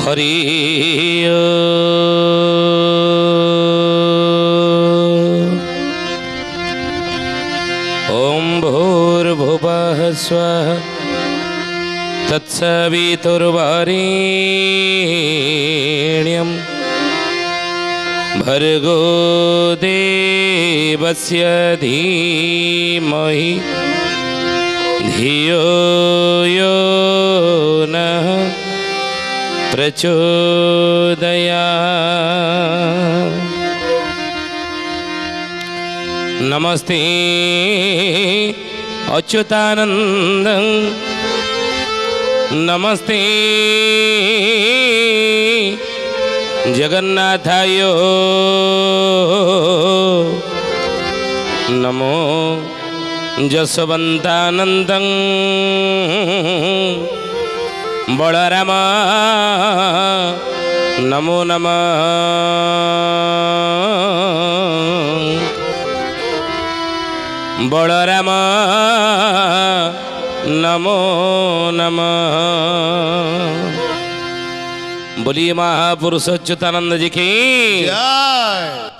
हरि ओम भूर्भुवः स्वः तत्सवितुर्वरेण्यं भर्गो देवस्य धीमहि धियो यो नः प्रचोदयात्। नमस्ते अच्युतानन्दं नमस्ते जगन्नाथाय नमो जसवन्तानन्दं बलराम नमो नमः बलराम नमो नमः। बोलिए महापुरुष अच्युतानंद जी की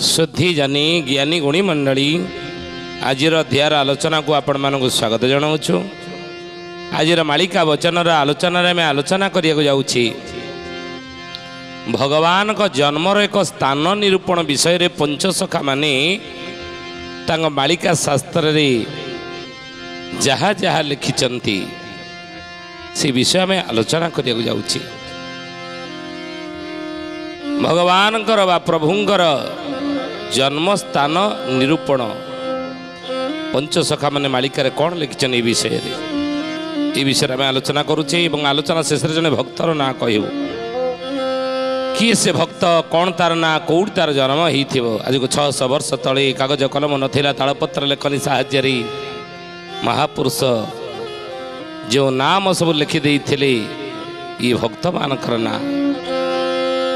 शुद्धि जानी ज्ञानी गुणी मंडली आज अध्यायर आलोचना को आपण मानक स्वागत जनाऊँ। आज मालिका वचन आलोचन आलोचना करने जाऊँगी भगवान का जन्मर एक स्थान निरूपण विषय रे पंचसखा माने तांग मालिका शास्त्र रे जहाँ जहाँ लिखिचंती से विषय में आलोचना करने जाऊँगी। भगवान बा प्रभुंकर जन्म स्थान निरूपण पंचसखा माने मालिका कौन लिखिछन ए विषय में आलोचना करुचे। आलोचना शेष जने भक्तर ना कहू किए से भक्त कौन तार ना कौट तार जन्म ही आज को 600 वर्ष तले कागज कलम नथिला तालपत्र लेखनी साहाय्य महापुरुष जो नाम सब लिखिदे ये भक्त मानकर ना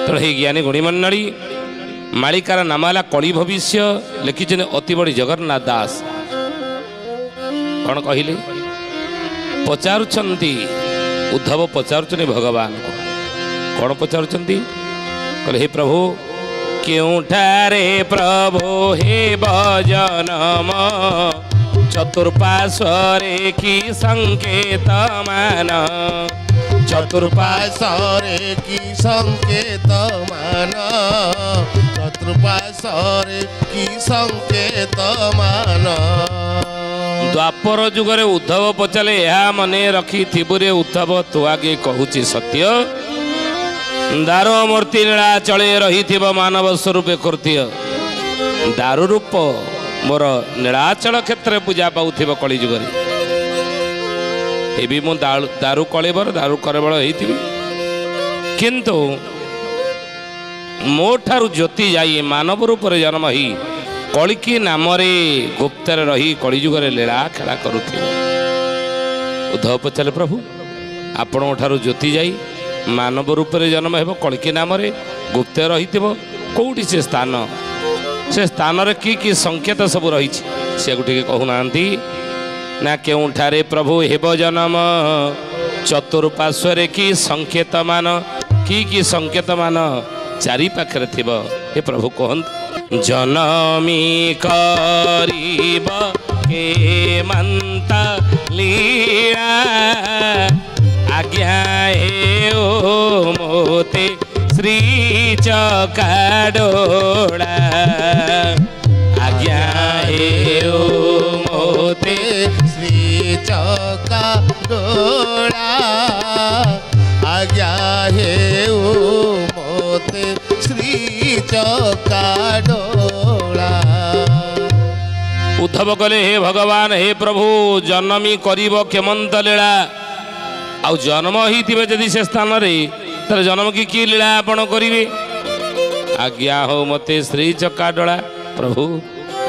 तेणु हे ज्ञानी गुणी मंडली मालिकार नाम है कली भविष्य लिखिछन अति बड़ी जगन्नाथ दास कौन कहले पचारुचंती उद्धव पचारुचंती भगवान को कौन पचारुचंती कहले हे प्रभु क्योंठारे प्रभु हे भजनम चतुर्पार्श्वरे की संकेत मान चतुर्पार्श्वरे की संकेत मान चतुर्पार्श्वरे की संकेत मान। द्वापर जुगरे उद्धव पचारे यह मने रखी थिबुरे उद्धव तु आगे कहूची सत्य दारू मूर्ति लीला चले रही मानव स्वरूप कृत्य दारू रूप मोर नीलाचल क्षेत्र पूजा पाऊ कली जुगरे एबी मु दारू कलेबर दारू करबल होइथिबी किंतु मो ठारू ज्योति जाई मानव रूप रे जन्म ही कलिकी नाम रे गुप्तर रही कलिजुगरे लीला खेला करुथि। उद्धव पचारे प्रभु आपण ठारू ज्योति जाई मानव रूप रे जन्म हेबो कलिकी नाम रे गुप्त रहिथिबो कोउठी से स्थान रे की संकेत सब रही से गुटे कहूनांती ना केउठारे प्रभु हेब जन्म चतुर्पार्श्वरे की संकेत मान की संकेत मान चारि पाखरे थिबो हे प्रभु कहंत जनमी करीब के मंता लीला आज्ञा हे ओ मोते श्री चकाडोला आज्ञा हे ओ मोते श्री चकाडोला आज्ञा हे ओ मोते श्री चकाडोला। उद्धव कले हे भगवान हे प्रभु जनमी करीब केमंत लीला आउ जन्म ही थिबे जदि से स्थान रे तर जन्म की लीला आपण करिवे आज्ञा हो मते श्री चकाडोला प्रभु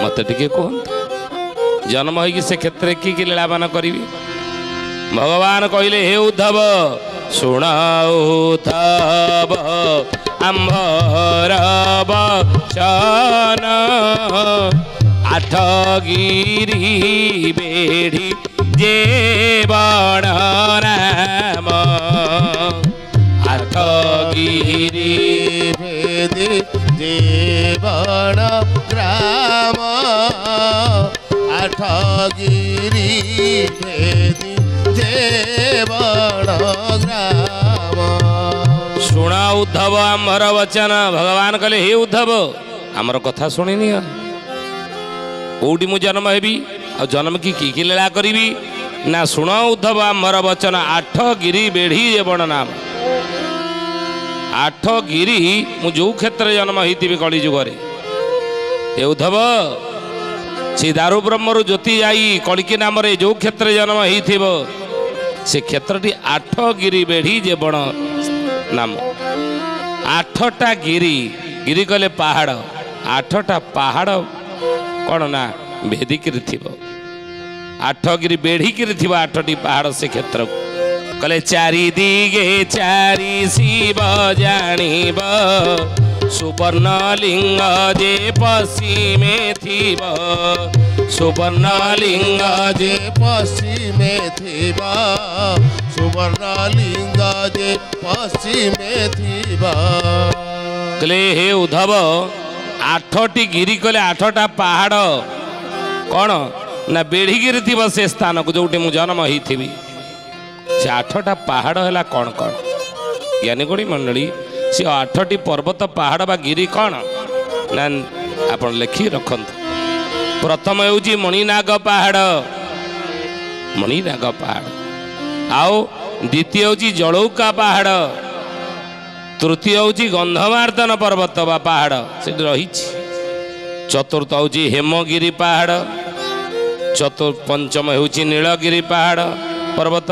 मते टिके कहंत जन्म होगी से क्षेत्र की लीला मान करी। भगवान कहले हे उद्धव शुण उद्धव आंभर वचन आठगिरी बेढ़ी जे बड़ राम आठगिरी भेदी देवण ग्राम। शुण उद्धव आमर वचन भगवान कहले हे उद्धव आमर कथा शुणिनि कौटी मु जन्म हेबी आ जन्म की लीला करी ना शुण उद्धव आमर वचन आठ गिरी बेढ़ी जेवण नाम। आठ गिरी मु जो क्षेत्र जन्म होती कली जुगरे हे उद्धव से दारु ब्रह्मरु ज्योति जाई कलिकी नाम रे जो क्षेत्र जन्म हो से क्षेत्रटी आठ गिरी बेढ़ी जेवण नाम। आठटा गिरी गिरी कहले पहाड़ आठटा पहाड़ कौन ना भेदिकी थी आठ गिरी बेढ़िकी थी आठटी पहाड़ से क्षेत्र को कहले चारि दिगे चारि शिव जानिब सुवर्ण लिंग जे पश्चिमे थिब सुवर्ण लिंग जे पश्चिमे थिबा सुवर्ण लिंग जे पश्चिमे थिबा। कहले हे उद्धव आठटी गिरी कहले आठटा पहाड़ कौन ना बेढ़िकी थी से स्थान को जो जन्म होती से आठटा पहाड़ है कौन कौन ज्ञानी गुणी मंडली से आठटी पर्वत पहाड़ बा गिरी कौन ना आप लिखि रखत। प्रथम हूँ मणिनाग पहाड़ मणिनाग पहाड़ आओ द्वितीय हूँ जलौका पहाड़ तृतीय हूँ गंधमार्दन पर्वत बा पहाड़ से रही। चतुर्थ हूँ हेमगिरी पहाड़ पंचम हूँ नीलगिरी पहाड़ पर्वत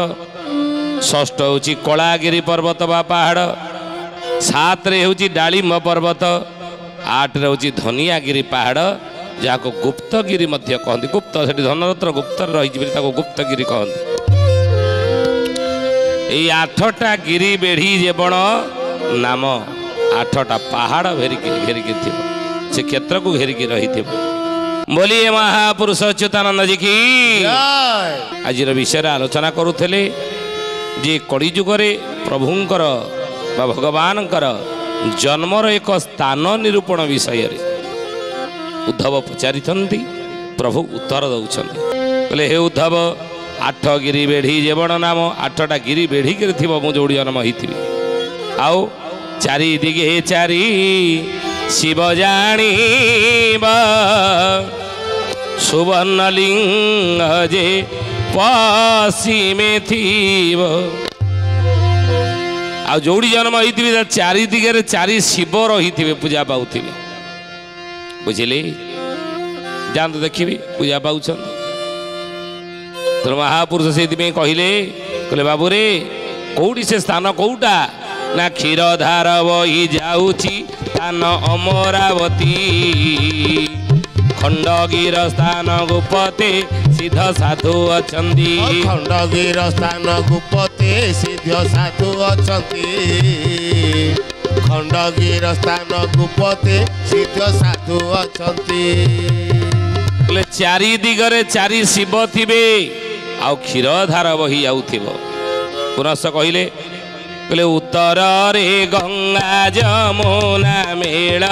षष्ठ हूँ कलागिरी पर्वत बा पहाड़ सात रे हूँ डालिम पर्वत आठ रे हूँ धनियागिरी पहाड़ जहाँ को गुप्तगिरी मध्य कहते गुप्त से धनरत्न गुप्त रही गुप्तगिरी कहते। ये आठटा गिरी बेढ़ी जेवण नाम आठटा पहाड़ घेरिकी थी से क्षेत्र को घेरिकी रही थी। बोलिए महापुरुष अच्युतानंद जी की आज विषय आलोचना करुले जे कली जुगरे प्रभुंकर बा भगवानकर जन्मर एक स्थान निरूपण विषय उद्धव पचारि प्रभु उत्तर दौरान कहले हे उद्धव आठ गिरी बेढ़ी जेवण नाम आठटा गिरी बेढ़िकी थी मुझे जन्म होती आओ चारि दिगे चारि शिव जानिब सुवर्ण लिंग जे पश्चिमे थिब आ जोड़ी जन्म होती चारि दिगे चारि शिव रही पूजा पाऊे बुझिले जातु देखी पूजा पाँच तो महापुरुष से कहले कहले बाबू रे कौटी से स्थान कौटा ना क्षीरधार बही जाऊची स्थान अमरावती खंडगीर स्थान गुपते सिद्ध साधु अछंती खंडगीर स्थान गुपते सिद्ध साधु अछंती खंडगीर स्थान गुपते सिद्ध साधु अछंती। चारि दिगरे चारि शिव थिबे आउ क्षीरधार बही जाउथिबो पुनश्च कहले कहले उत्तर रे गंगा जमुना मेल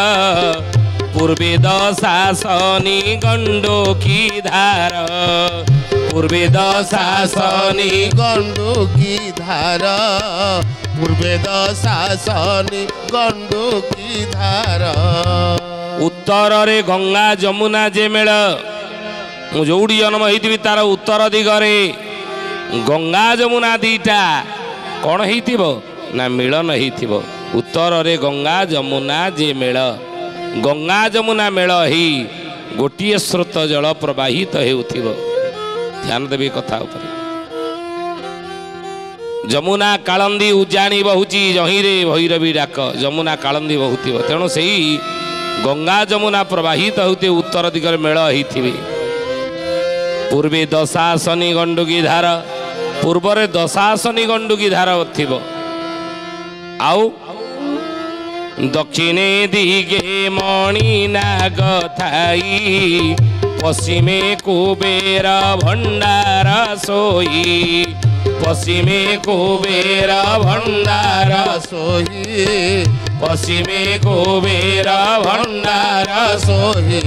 पूर्वे दशासनी गंडोकी धार पूर्वे दशासनी गंडोकी धार पूर्वे दशासनी गंडोकी धार। उत्तर रे गंगा जमुना जे मेल जोड़ी जन्म होती तार उत्तर दिगरे गंगा जमुना दीटा कौन हो ना मिलन हो उत्तर रे गंगा जमुना जे मेल गंगा जमुना मेल ही गोटे स्रोत जल प्रवाहित हो ध्यान देवी कथा उपरे जमुना कालंदी उजाणी बहुची जहीरे भैरवी डाक जमुना कालंदी बहुथि तेणु से गंगा जमुना प्रवाहित होते उत्तर दिगरे मेल होती पूर्वे दशासनी गंडुकी धार पूर्वरे दशासनी गंडुकी धार थिब आउ दक्षिणे दिगे मणिनाग थाई पश्चिमे कुबेर भंडार सोई पश्चिमे कुबेर भंडार सोही पश्चिमे कुबेर भंडार सोही।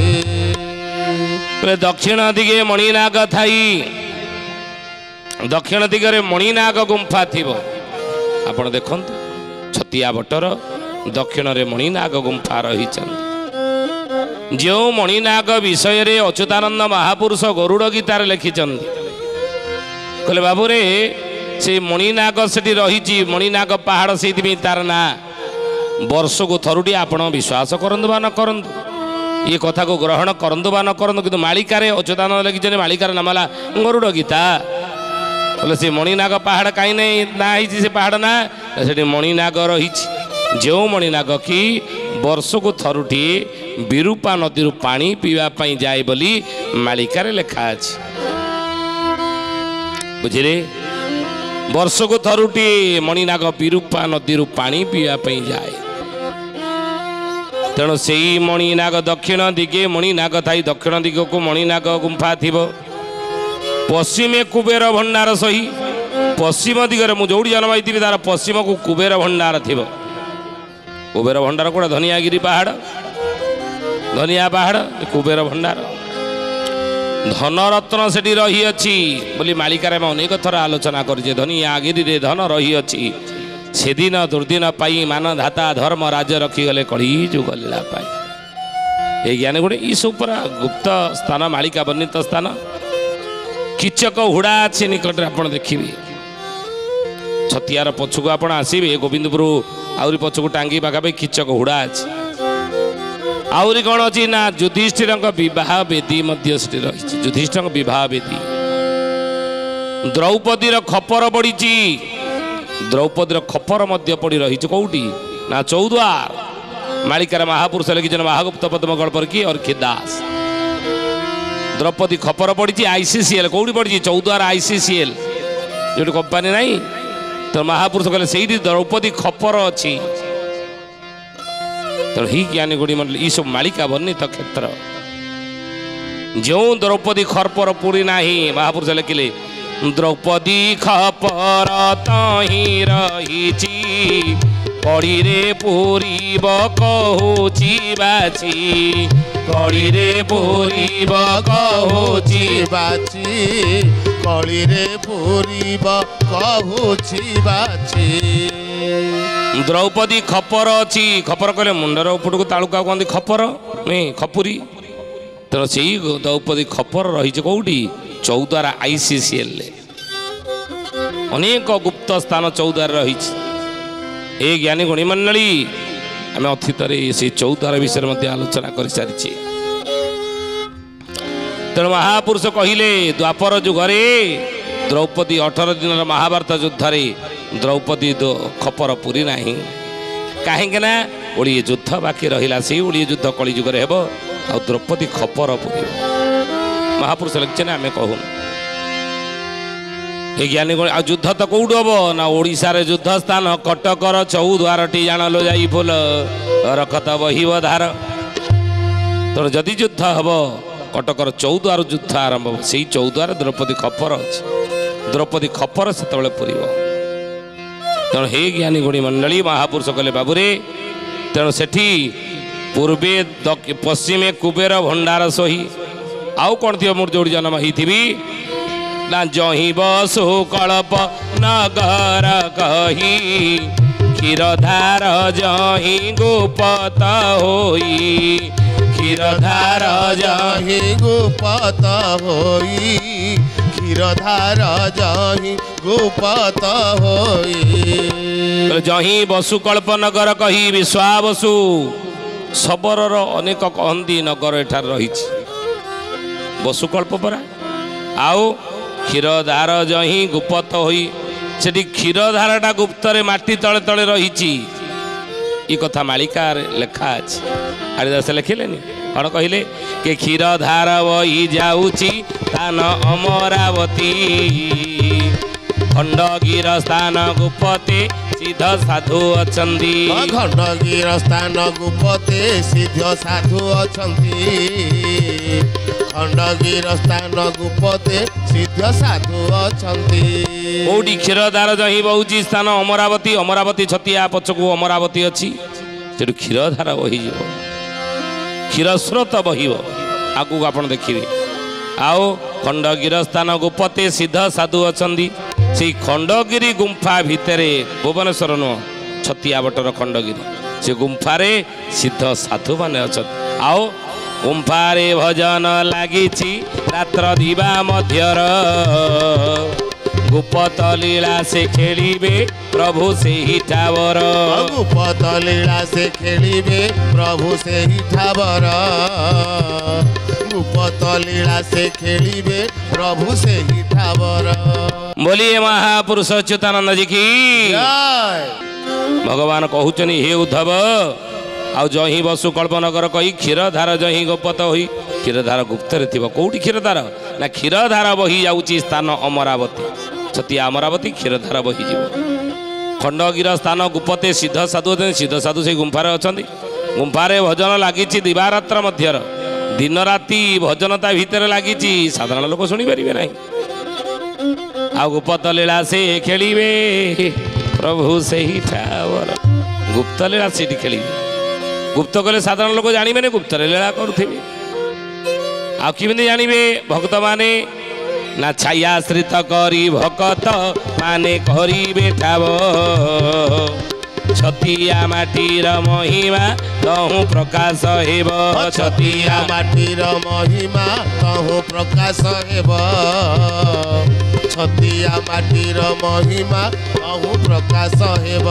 दक्षिण दिगे मणिनाग थाई दक्षिण दिगरे मणिनाग गुंफा थिबो आपण देखंतु छतिया बटर दक्षिण रे मणिनाग गुंफा रही जो मणिनाग विषय रे अच्युतानंद महापुरुष गरुड़ गीतार लिखिं कहले बाबूरे से मणिनाग से रही मणिनाग पहाड़ से तार ना वर्ष को थरुटी आपण विश्वास करंतु बा न करंतु ये कथा को ग्रहण करंतु बा न करंतु किंतु मालिकार अच्युतानंद लिखिं मालिकार नाम है गरुड़ गीता बोले से मणिनाग पहाड़ कहीं नहीं ना से पहाड़ ना से मणिनाग रही जो मणिनाग की वर्ष को थरुटी विरूपा नदी पानी पीवाई जाए बोली मालिकार लेखा अछि बुझे वर्ष को थरुटी मणिनाग विरूपा नदी पानी पीवाई जाए तेणु से मणिनाग दक्षिण दिगे मणिनाग थाई दक्षिण दिग को मणिनाग गुंफा थी पश्चिमे कुबेर भंडार सही पश्चिम दिगरे मुझे जन्म होती तार पश्चिम को कुबेर भंडार थी कुबेर भंडार कौन धनियागिरी पहाड़ धनिया पहाड़ कुबेर भंडार धनरत्न से रही अच्छी बोली मालिकार में अनेक थर आलोचना करे धनियागिरी रे धन रही अच्छी से दिन दुर्दिन पाई मान धाता धर्म राज्य रखीगले कड़ी जुग लीला पाई ये ज्ञान गोटे ये सब पूरा गुप्त स्थान मालिका वर्णित स्थान किचक हुड़ा अच्छे निकट आप देखिए छतियार पछक आप आसवे गोविंदपुर आहरी पछक टांगी पाखापी किचक हुड़ा अच्छी आहरी कौन अच्छी ना युधिष्ठिर विवाह वेदी रही युधिष्ठिर विवाह वेदी द्रौपदीर खपर पड़ी द्रौपदीर खपर पड़ी रही कौटी ना चौद्वार मालिकार महापुरुष लिखिं महागुप्त पद्म गल्पर की और दास द्रौपदी खपर पड़ी आईसीसीएल कौटी पड़ी चौद्वार आईसीसीएल जो कंपानी नहीं तो महापुरुष कहले से द्रौपदी खपर अच्छी तो ही ज्ञानी गुड़ी मंडल ये सब मालिका वर्णित क्षेत्र जो द्रौपदी खपर पूरी नाही महापुरुष लिखिले द्रौपदी खपर तही रही कड़ी रे पूरीब कहूची बाची कड़ी रे पूरीब कहूची बाची कड़ी रे पूरीब कहूची बाची द्रौपदी खपर अच्छी खपर कहले मुंडर उपटू तालुका कहते खपर नहीं खपुरी तेणु से द्रौपदी खपर रही कौटी चौद्वारा आईसीसीएल अनेक गुप्त स्थान चौद्वार रही ए ज्ञानी गुणी मंडली आम अतीत से चौद्वार विषय में आलोचना कर सारी तेणु महापुरुष कहले द्वापर जुगरे द्रौपदी 18 दिन महाभारत युद्ध द्रौपदी खपर पूरी ना कहीं ओडिए युद्ध बाकी रहा से ओडिए युद्ध कली जुगे हेब आ द्रौपदी खपर पूरी महापुरुष लिखे आम कहूँ ये ज्ञानी युद्ध तो कौट हम ना ओडिशा रे युद्ध स्थान कटकर चौद्वार टी जाणलो जाई फुल रखत बहिब धार तो जदि युद्ध हम कटकर चौद्वार युद्ध आरंभ से चौद्वार द्रौपदी खपर अच्छी द्रौपदी खपर से पूरीब तेणु हे ज्ञानी गुणी मंडली महापुरुष कहले बाबूरे तेणु सेठी पूर्वे पश्चिमे कुबेर भंडार सही आउ कौन थी मोर जोड़ी जन्म होती ना जही बसु कल्प नगर कही क्षीरधार जही गोपत होई क्षीरधार जही गोपत होई क्षीरधार जही गोपत होई जही बसुकल्प नगर कही विश्वावसु सबरर अनेक कहती नगर एठार रही बसुकल्प परा आउ क्षीरधार जही गुप्त होई सेठी क्षीरधारटा गुप्तरे माटी तले तले रही कथा मालिकार लेखा अच्छी कालिदास लिखिलेनि कौन कहले कि क्षीरधार बही जाऊची तान अमरावती खंडगीर स्थान गुप्ते सिद्ध साधु अछंती खंडगीर स्थान गुप्ते सिद्ध साधु अछंती खंडगीर स्थान गुप्ते सिद्ध साधु अछंती कोटी क्षीरधार जही बहुची स्थान अमरावती अमरावती छतिया पछकू अमरावती अच्छी से क्षीरधार बही क्षीरस्रोत बहिब आगू आप देखिए आओ ଖଣ୍ଡଗିରି ସ୍ଥାନ ଗୁପତେ ସିଦ୍ଧ ସାଧୁ ଅଛନ୍ତି। ସେଇ ଖଣ୍ଡଗିରି ଗୁମ୍ଫା ଭିତରେ ଭୁବନେଶ୍ୱର ନୁହଁ ଛତିଆ ବଟର ଖଣ୍ଡଗିରି ସେ ଗୁମ୍ଫାରେ ସିଦ୍ଧ ସାଧୁମାନେ ଅଛନ୍ତି। ଆଉ ଗୁମ୍ଫାରେ ଭଜନ ଲାଗିଛି ରାତ୍ର ଦିବା ମଧ୍ୟର ଗୁପତ ଲୀଳା ସେ ଖେଳିବେ ପ୍ରଭୁ ସେହି ଠାବର। ଗୁପତ ଲୀଳା ସେ ଖେଳିବେ ପ୍ରଭୁ ସେହି ଠାବର। ଗୁପତ ଲୀଳା ସେ ଖେଳିବେ ପ୍ରଭୁ ସେହି ଠାବର। ବୋଲିଏ ମହାପୁରୁଷ ଅଚ୍ୟୁତାନନ୍ଦ ଜୀ କି ଭଗବାନ କହୁଛନ୍ତି ହେ ଉଦ୍ଧବ ଆଉ ଜହିଁ ବସୁ କଳ୍ପନଗର କହି କ୍ଷୀରଧାର ଜହିଁ ଗୋପତ ହୋଇ କ୍ଷୀରଧାର ଗୁପ୍ତରେ ଥିବ। କୋଉଠି କ୍ଷୀରଧାର ନା କ୍ଷୀରଧାର ବହି ଯାଉଛି ସ୍ଥାନ ଅମରାବତୀ ଛତିଆ ଅମରାବତୀ କ୍ଷୀରଧାର ବହିଯିବ। ଖଣ୍ଡଗିର ସ୍ଥାନ ଗୁପତେ ସିଦ୍ଧ ସାଧୁ ଅଛନ୍ତି। ସିଦ୍ଧ ସାଧୁ ସେଇ ଗୁମ୍ଫାରେ ଅଛନ୍ତି। ଗୁମ୍ଫାରେ ଭଜନ ଲାଗିଛି ଦିବାରାତ୍ର ମଧ୍ୟର ଦିନ ରାତି ଭଜନ ତା ଭିତରେ ଲାଗିଛି ସାଧାରଣ ଲୋକ ଶୁଣିପାରିବେ ନାହିଁ। ଆଉ ଗୁପତ ଲୀଳା ସେ ଖେଳିବେ ପ୍ରଭୁ ସେହି ଠାବର। ଗୁପ୍ତ ଲୀଳା ସେଠି ଖେଳିବେ। ଗୁପ୍ତ କଲେ ସାଧାରଣ ଲୋକ ଜାଣିବେନି ଗୁପ୍ତରେ ଲୀଳା କରୁଥିବେ। ଆଉ କେମିତି ଜାଣିବେ ଭକ୍ତମାନେ ନା ଛାୟାଶ୍ରିତ କରି ଭକତ ମାନେ କରିବେ ଠାବ। ଛତିଆ ମାଟିର ମହିମା ତହୁଁ ପ୍ରକାଶ ହେବ। ଛତିଆ ମାଟିର ମହିମା ତହୁଁ ପ୍ରକାଶ ହେବ। ଛତିଆ ମାଟିର ମହିମା ତହୁଁ ପ୍ରକାଶ ହେବ।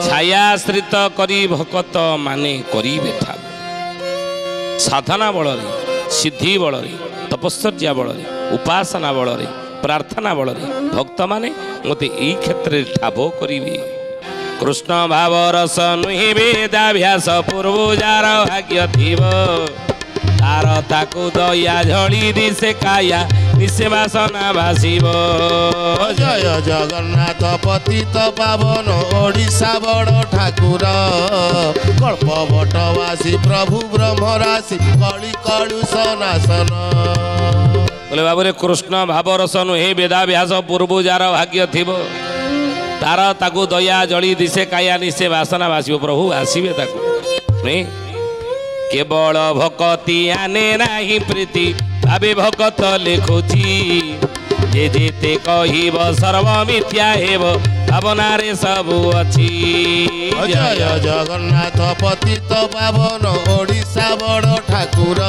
ଛାୟାଶ୍ରିତ କରି ଭକତ ମାନେ କରିବେ ଠାବ। ସାଧନା ବଳରେ ସିଦ୍ଧି ବଳରେ ତପଶ୍ଚର୍ଯ୍ୟା ବଳରେ ଉପାସନା ବଳରେ ପ୍ରାର୍ଥନା ବଳରେ ଭକ୍ତମାନେ ମୋତେ ଏଇ କ୍ଷେତ୍ରରେ ଠାବ କରିବେ। କୃଷ୍ଣ ଭାବ ରସ ନୁହେଁ ବେଦାଭ୍ୟାସ ପୂର୍ବ ଯାର ଭାଗ୍ୟ ଥିବ। ତାର ତାକୁ ଦୟା ଝଳି ଦିଶେ କାୟା ନିଶେ ବାସନା ଭାସିବ। ଜୟ ଜଗନ୍ନାଥ ପତିତ ପାବନ ଓଡ଼ିଶା ବଡ଼ ଠାକୁର। କଳ୍ପବଟବାସୀ ପ୍ରଭୁ ବ୍ରହ୍ମରାଶି କଳି କଳୁଷ ନାଶନ। ବୋଲେ ବାବୁରେ କୃଷ୍ଣ ଭାବ ରସ ନୁହେଁ ବେଦାଭ୍ୟାସ ପୂର୍ବ ଯାର ଭାଗ୍ୟ ଥିବ। ତାର ତାକୁ ଦୟା ଜଳି ଦିଶେ କାୟା ନିଶେ ବାସନା ଭାସିବ। ପ୍ରଭୁ ଆସିବେ ତାକୁ କେବଳ ଭକତି ଆନେ ନାହିଁ ପ୍ରୀତି ଭାବେ ଭକତ ଲେଖୁଛି। ଯେ ଯେତେ କହିବ ସର୍ବ ମିଥ୍ୟା ହେବ ଭାବନାରେ ସବୁ ଅଛି। ଜୟ ଜଗନ୍ନାଥ ପତିତ ପାବନ ଓଡ଼ିଶା ବଡ଼ ଠାକୁର।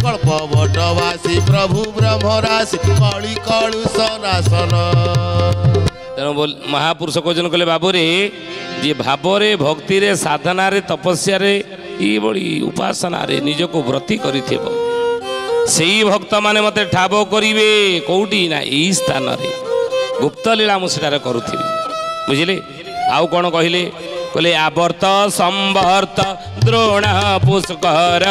କଳ୍ପବଟବାସୀ ପ୍ରଭୁ ବ୍ରହ୍ମରାଶି କଳି କଳୁଷ ନାଶନ। ତେଣୁ ମହାପୁରୁଷ କହୁଛନ୍ତି କହିଲେ ବାବୁରେ ଯିଏ ଭାବରେ ଭକ୍ତିରେ ସାଧନାରେ ତପସ୍ୟାରେ ଏଇଭଳି ଉପାସନାରେ ନିଜକୁ ବ୍ରତୀ କରିଥିବ ସେଇ ଭକ୍ତମାନେ ମୋତେ ଠାବ କରିବେ। କୋଉଠି ନା ଏଇ ସ୍ଥାନରେ ଗୁପ୍ତ ଲୀଳା ମୁଁ ସେଠାରେ କରୁଥିବି। ବୁଝିଲେ? ଆଉ କ'ଣ କହିଲେ? କହିଲେ ଆବର୍ତ୍ତ ସମ୍ବର୍ତ୍ତ ଦ୍ରୋଣ ପୁଷ୍କର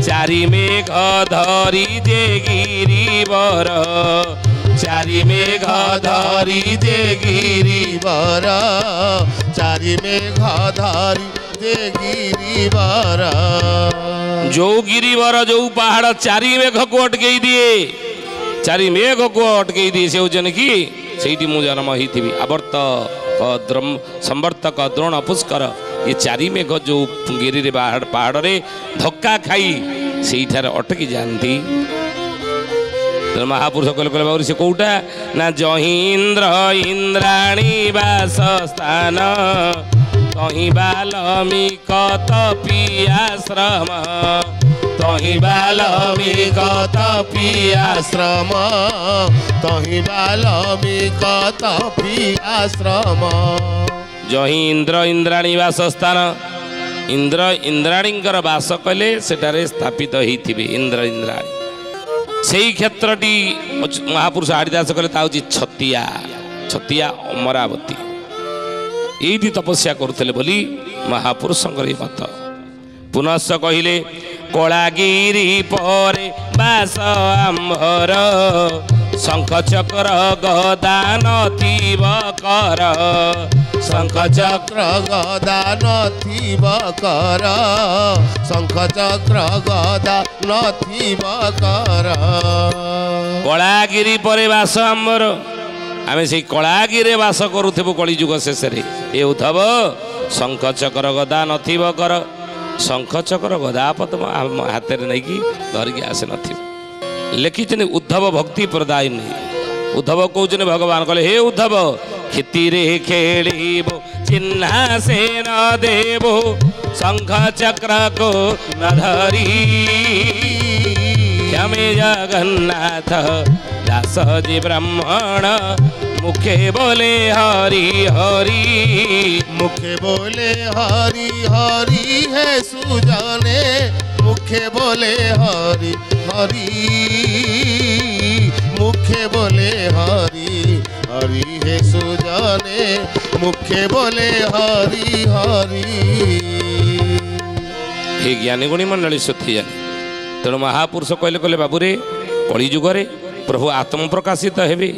ଚାରି ମେଘ ଧରି ଯେ ଗିରିବର। ଚାରି ମେଘ ଧରି ଯେ ଗିରିବର। ଚାରି ମେଘ ଧରି ଯେ ଗିରିବର। ଯୋଉ ଗିରିବର ଯୋଉ ପାହାଡ଼ ଚାରି ମେଘକୁ ଅଟକେଇ ଦିଏ ଚାରି ମେଘକୁ ଅଟକେଇ ଦିଏ ସେ ହଉଛନ୍ତି କି ସେଇଠି ମୁଁ ଜନ୍ମ ହେଇଥିବି। ଆବର୍ତ୍ତ ସମ୍ବର୍ତ୍ତକ ଦ୍ରୋଣ ପୁଷ୍କର ଏ ଚାରି ମେଘ ଯୋଉ ଗିରିରେ ପାହାଡ଼ରେ ଧକ୍କା ଖାଇ ସେଇଠାରେ ଅଟକି ଯାଆନ୍ତି। ମହାପୁରୁଷ କହିଲେ କହିଲେ ବାବୁରେ ସେ କୋଉଟା ନା ଜହିଁ ଇନ୍ଦ୍ର ଇନ୍ଦ୍ରାଣୀ ବାସ ସ୍ଥାନ ତହିଁ ବାଲ୍ମୀକ ତପିଆଶ୍ରମ। ତହିଁ ବାଲ୍ମୀକ ତପିଆଶ୍ରମ। ତହିଁ ବାଲ୍ମୀକ ତପିଆଶ୍ରମ। ଜହିଁ ଇନ୍ଦ୍ର ଇନ୍ଦ୍ରାଣୀ ବାସ ସ୍ଥାନ। ଇନ୍ଦ୍ର ଇନ୍ଦ୍ରାଣୀଙ୍କର ବାସ କଲେ ସେଠାରେ ସ୍ଥାପିତ ହେଇଥିବେ ଇନ୍ଦ୍ର ଇନ୍ଦ୍ରାଣୀ। ସେଇ କ୍ଷେତ୍ରଟି ମହାପୁରୁଷ ହାଡ଼ିଦାସ କଲେ ତା ହେଉଛି ଛତିଆ। ଛତିଆ ଅମରାବତୀ ଏଇଠି ତପସ୍ୟା କରୁଥିଲେ ବୋଲି ମହାପୁରୁଷଙ୍କର ଏ ମତ। ପୁନଶ୍ଚ କହିଲେ କଳାଗିରି ପରେ ବାସ ଆମ୍ଭର ଶଙ୍ଖ ଚକ୍ର ଗଦା ନଥିବ କର। ଶଙ୍ଖ ଚକ୍ର ଗଦା ନଥିବ କର। ଶଙ୍ଖ ଚକ୍ର ଗଦା ନଥିବ କର। କଳାଗିରି ପରେ ବାସ ଆମର ଆମେ ସେଇ କଳାଗିରିରେ ବାସ କରୁଥିବୁ କଳିଯୁଗ ଶେଷରେ। ଏ ଉଦ୍ଧବ ଶଙ୍ଖ ଚକ୍ର ଗଦା ନଥିବ କର। ଶଙ୍ଖ ଚକ୍ର ଗଦା ପଦ୍ମ ଆମ ହାତରେ ନେଇକି ଧରିକି ଆସିନଥିବ। ଲେଖିଛନ୍ତି ଉଦ୍ଧବ ଭକ୍ତି ପ୍ରଦାୟିନୀ। ଉଦ୍ଧବ କହୁଛନ୍ତି ଭଗବାନ କହିଲେ ହେ ଉଦ୍ଧବ କ୍ଷିତିରେ ଖେଳିବ ଚିହ୍ନା ସେ ନ ଦେବ ଶଙ୍ଖ ଚକ୍ରକୁ ନ ଧରି କ୍ଷମେ ଜଗନ୍ନାଥ ଦାସଜି ବ୍ରାହ୍ମଣ मुखे बोले हरि हरि मुखे बोले हरि हरि है सुजाने मुखे बोले हरि हरि मुखे बोले हरि हरि है सुजाने मुखे बोले हरि हरि। हे ज्ञानी गुणी मंडली सुथी जानी तेणु महापुरुष कहले कहले बाबूरे कली जुगरे प्रभु आत्म प्रकाशित हेबे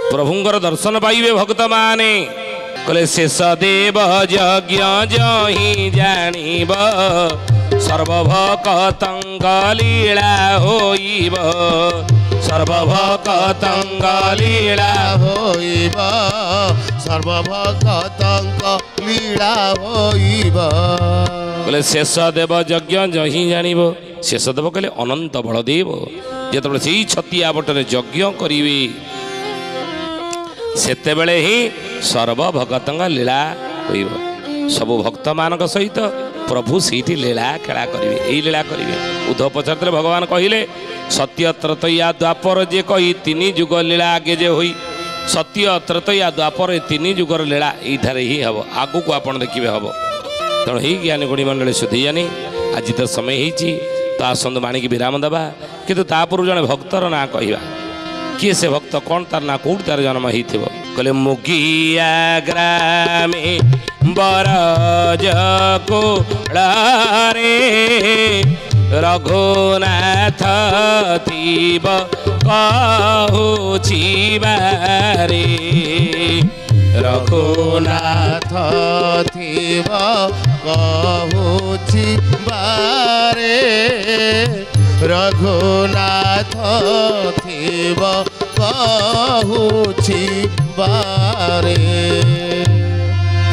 प्रभुंकर दर्शन पाइबे भक्त माने कहले शेष देव यज्ञ जही जानिब सर्वभक्तंग लीला होइब सर्वभक्तंग लीला होइब सर्वभक्तंग लीला होइब कहले शेष देव यज्ञ जही जानिब शेष देव कहले अनंत बलदेव जेतबेले सेई छतिया बटरे यज्ञ करिवे सेतेबेले ही सर्वभक्तंग लीला होइब सबु भक्त मानक सहित प्रभु सीठी लीला खेला करिवे एई लीला करिवे। उद्धव पचारते भगवान कहिले सत्य त्रतया द्वापर जे कही तीन जुग लीला आगे जे होई सत्य त्रतया द्वापर तीन जुगर लीला एठारे ही हब आगु को आपण देखिबे हब तेणु ही ज्ञानी गुणी मंडली सुधी जानी आज तो समय होती तो आसंद माणिक विराम देवा किंतु तापूर्व जड़े भक्तर ना कहवा किए से भक्त कौन तार ना कौट तार जन्म होती कहले मुगिया ग्रामे बरज कोड़े रघुनाथ थीब कहूची बारे रघुनाथ थीब कहूची बारे रघुनाथ थीब कहूची बारे।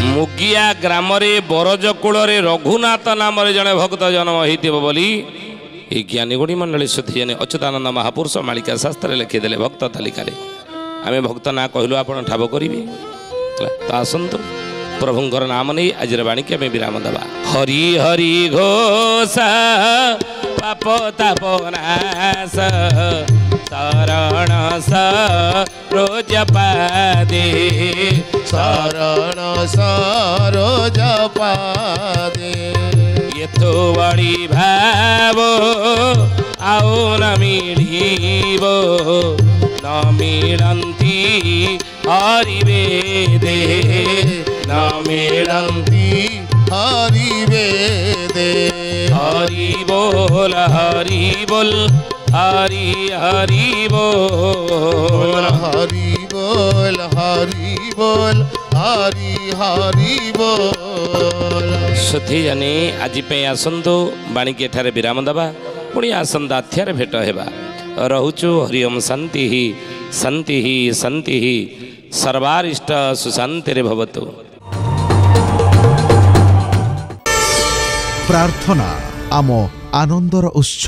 मुगिया ग्राम बरज कूल रघुनाथ नाम जड़े भक्त जन्म हो बोली ये ज्ञानी गुणी मंडली सुधी जानी अच्युतानंद महापुरुष मालिका शास्त्र लिखिदे भक्त तालिका आम भक्त ना कहलु आप ठाब करी तो आसतु प्रभुंर नाम नहीं आज बाणी की आम विराम देवा। हरि हरि घोष पाप ताप नाश शरण सरोज पादे शरण सरोज पादे ये तो बड़ी भाव आओ न मिलिबो न मिलंती हरि वेदे न मिलंती हरि वेदे हरि बोल हरि बोल हरि हरि बोल हरि बोल हरि बोल हरि हरि बोल। सुधी जानी आज आसतु बाणी की एठारे विराम देवा पुणी आसंता अध्याय भेट हेबा रहुचु हरि ओम शांति ही शांति ही शांति ही सर्वारिष्ट सुशांति भवतु। प्रार्थना आम आनंदर उत्स।